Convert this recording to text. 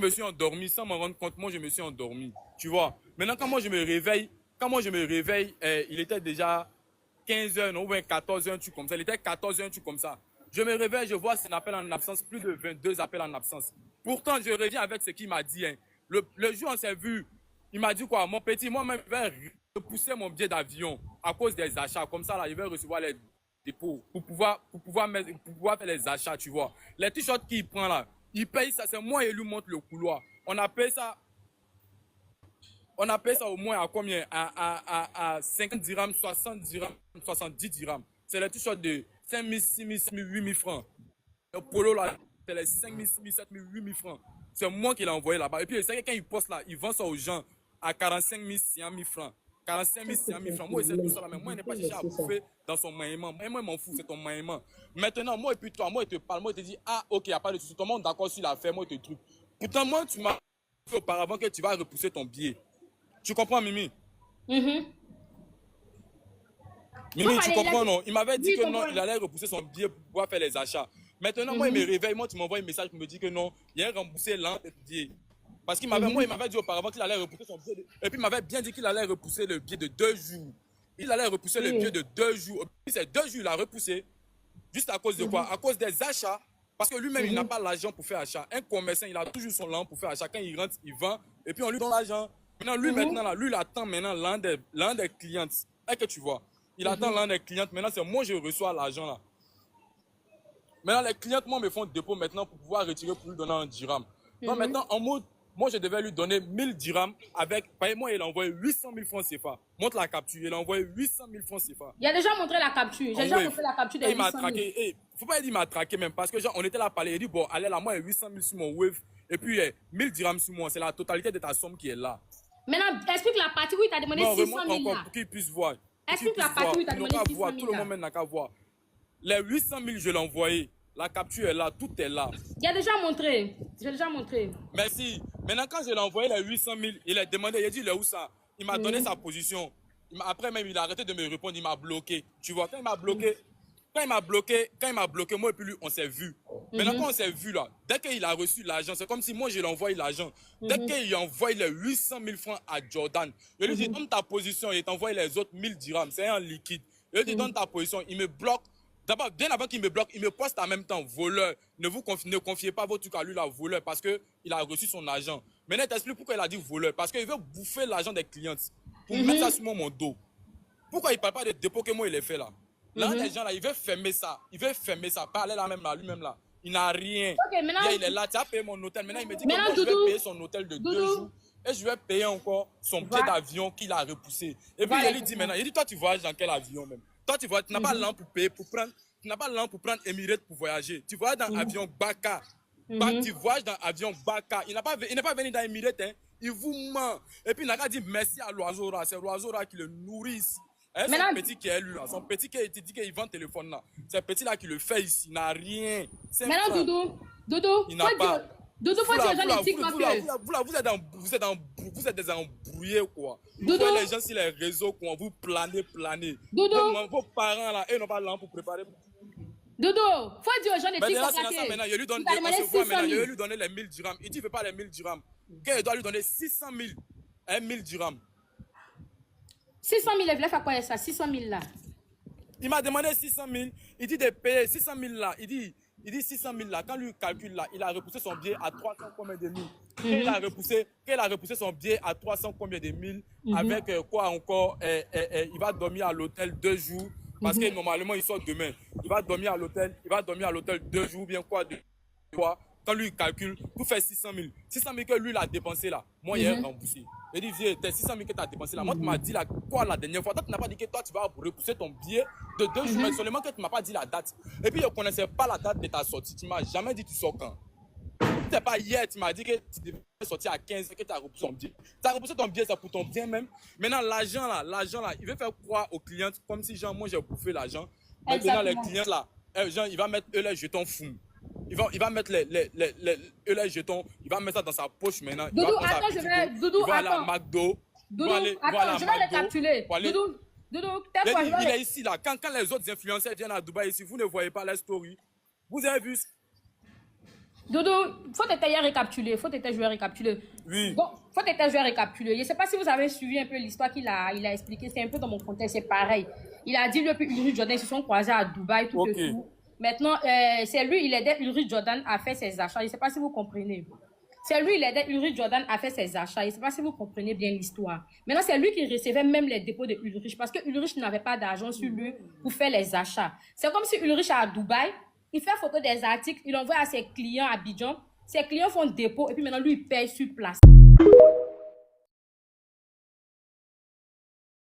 me suis endormi sans m'en rendre compte. Moi, je me suis endormi. Tu vois. Maintenant, quand moi je me réveille, il était déjà 15 heures, non, ou bien 14 heures, un truc comme ça. Il était 14 heures, un truc comme ça. Je me réveille, je vois un appel en absence, plus de 22 appels en absence. Pourtant, je reviens avec ce qu'il m'a dit. Hein. Le jour où on s'est vu, il m'a dit quoi? Mon petit, moi-même, je vais repousser mon billet d'avion à cause des achats. Comme ça, là, je vais recevoir les dépôts pour pouvoir faire les achats, tu vois. Les t-shirts qu'il prend là, il paye ça, c'est moi et lui monte le couloir. On a payé ça au moins à combien? À 50 dirhams, 60 dirhams, 70 dirhams. C'est les t-shirts de 5 000, 6 000, 6 000, 8 000 francs. Le polo là, c'est les 5 000, 6 000, 7 000, 8 000 francs. C'est moi qui l'ai envoyé là-bas. Et puis, c'est que quand il poste là, il vend ça aux gens à 45 000, 100 000 francs. 45 000, 100 000 francs. Moi, c'est tout ça là. Mais moi, il n'est pas cherché à bouffer dans son maïman. Moi, je m'en fous, c'est ton maïman. Maintenant, moi, et puis toi, moi, je te parle. Moi, je te dis, ah, ok, il n'y a pas de souci. Tout le monde d'accord sur l'affaire. Moi, je te truc. Pourtant, moi, tu m'as dit auparavant que tu vas repousser ton billet. Tu comprends, Mimi? Mimi, tu comprends, non? Il m'avait dit que non, il allait repousser son billet pour pouvoir faire les achats. Maintenant, moi, il me réveille. Moi, tu m'envoies un message pour me dire que non, il a remboursé l'an de billet. Parce qu'il m'avait, moi, il m'avait dit auparavant qu'il allait repousser son billet. Et puis, il m'avait bien dit qu'il allait repousser le billet de 2 jours. Il allait repousser le billet de 2 jours. Et puis, ces 2 jours, il a repoussé. Juste à cause de quoi? À cause des achats. Parce que lui-même, il n'a pas l'argent pour faire achat. Un commerçant, il a toujours son lan pour faire achat. Quand il rentre, il vend. Et puis, on lui donne l'argent. Maintenant, lui, maintenant, là, lui, il attend maintenant l'un des clients. Est-ce que tu vois? Il attend l'un des clients. Maintenant, c'est moi, je reçois l'argent, là. Maintenant, les clients, moi, me font dépôt maintenant pour pouvoir retirer pour lui donner un dirham. Donc, maintenant, en mode, moi, je devais lui donner 1000 dirhams avec, moi, il a envoyé 800 000 francs CFA. Montre la capture. Il a envoyé 800 000 francs CFA. Il a déjà montré la capture. J'ai déjà montré la capture des 800 000. Il m'a traqué. Faut pas dire qu'il m'a traqué même, parce que genre, on était là à parler. Il dit, bon, allez là, moi, il y a 800 000 sur mon wave. Et puis, 1000 dirhams sur moi. C'est la totalité de ta somme qui est là. Maintenant, explique la partie où il t'a demandé 600 000 là. Pour qu'il puisse voir. Explique la partie où il t'a demandé 600 000 là. Tout le monde n'a qu'à voir. Les 800 000, je l'ai envoyé. La capture est là, tout est là. Il a déjà montré. J'ai déjà montré. Merci. Maintenant, quand je l'ai envoyé les 800 000, il a demandé, il a dit, il est où ça? Il m'a donné sa position. Après même, il a arrêté de me répondre, il m'a bloqué. Tu vois, quand il m'a bloqué, moi et puis lui, on s'est vu. Maintenant, quand on s'est vu là, dès qu'il a reçu l'argent, c'est comme si moi, je lui ai envoyé l'argent. Dès qu'il a envoyé les 800 000 francs à Jordan, je lui ai dit, donne ta position, il t'envoie les autres 1000 dirhams, c'est en liquide. Je lui ai dit, donne ta position, il me bloque. D'abord, bien avant qu'il me bloque, il me poste en même temps, voleur. Ne confiez pas votre truc à lui, là, voleur, parce qu'il a reçu son argent. Maintenant, t'explique pourquoi il a dit voleur. Parce qu'il veut bouffer l'argent des clients pour mettre ça sur mon dos. Pourquoi il ne parle pas des dépôts que moi, il a fait là? Là, les gens, là, il veut fermer ça. Parler là même, là, lui-même, là. Il n'a rien. Okay, maintenant, il est là, tu as payé mon hôtel. Maintenant, il me dit que moi, je vais payer son hôtel de 2 jours. Et je vais payer encore son billet d'avion qu'il a repoussé. Et puis, il lui dit maintenant, il dit, toi, tu voyages dans quel avion même? Toi, tu vois, tu n'as pas l'argent pour payer, tu n'as pas l'argent pour prendre Emirates pour voyager. Tu voyages dans l'avion Baka. Tu voyages dans l'avion Baka. Il n'est pas venu dans Emirates, hein. Il vous ment. Et puis, il n'a qu'à dire merci à l'oiseau là. C'est l'oiseau là qui le nourrit ici. Son petit qui est lui là. Son petit qui te dit qu'il vend le téléphone là. C'est petit là qui le fait ici. Il n'a rien. Maintenant, Doudou, il n'a pas. Doudou, faut dire les gens des TikTok. Vous êtes des embrouillés, quoi. Vous Doudou. voyez les gens sur les réseaux, quoi. Vous planez. Doudou. Vos parents, là, ils n'ont pas l'argent pour préparer. Doudou, faut dire aux gens des TikTok. Maintenant, je lui donne lui donner les 1000 dirhams. Il dit, il ne veut pas les 1000 dirhams. Il doit lui donner 600 000. 1000 dirhams. 600 000, il voulait faire quoi ça? 600 000 là. Il m'a demandé 600 000. Il dit de payer 600 000 là. Il dit 600 000 là. Quand lui calcule là, il a repoussé son billet à 300 combien de mille. Il a repoussé son billet à 300 combien de mille. Avec quoi encore? Il va dormir à l'hôtel 2 jours. Parce que normalement, il sort demain. Il va dormir à l'hôtel 2 jours, bien quoi, quand lui il calcule, pour faire 600 000. 600 000 que lui il a dépensé là, moi il a remboursé. Il dit, viens, t'es 600 000 que tu as dépensé là. Moi tu m'as dit là, quoi la dernière fois? Toi tu n'as pas dit que toi tu vas repousser ton billet de 2 jours, mais seulement que tu m'as pas dit la date. Et puis je ne connaissais pas la date de ta sortie. Tu m'as jamais dit tu sors quand. C'est pas hier, tu m'as dit que tu devais sortir à 15, que tu as repoussé ton billet. Tu as repoussé ton billet, c'est pour ton bien même. Maintenant, l'argent là, il veut faire croire aux clients comme si, genre, moi j'ai bouffé l'argent. Maintenant, les clients là, genre, il va mettre eux les jetons fous. Il va mettre les jetons, il va mettre ça dans sa poche maintenant. Doudou, attends, je vais. Doudou, attends. à McDo. Doudou, attends, je vais les capturer. Doudou, il est ici là. Quand les autres influenceurs viennent à Dubaï ici, vous ne voyez pas la story. Vous avez vu. Dodo, faut t'être récapituler. Oui. Bon, faut t'être récapituler. Je ne sais pas si vous avez suivi un peu l'histoire qu'il a, il a expliqué. C'est un peu dans mon contexte, c'est pareil. Il a dit, lui et Ulrich Jordan, ils se sont croisés à Dubaï, tout Ok. et tout. Maintenant, c'est lui, il aidait Ulrich Jordan à faire ses achats. Je ne sais pas si vous comprenez. C'est lui, il aidait Ulrich Jordan à faire ses achats. Je ne sais pas si vous comprenez bien l'histoire. Maintenant, c'est lui qui recevait même les dépôts de Ulrich parce que Ulrich n'avait pas d'argent sur lui pour faire les achats. C'est comme si Ulrich est à Dubaï, il fait photo des articles, il envoie à ses clients à Abidjan. Ses clients font dépôt et puis maintenant, lui, il paye sur place.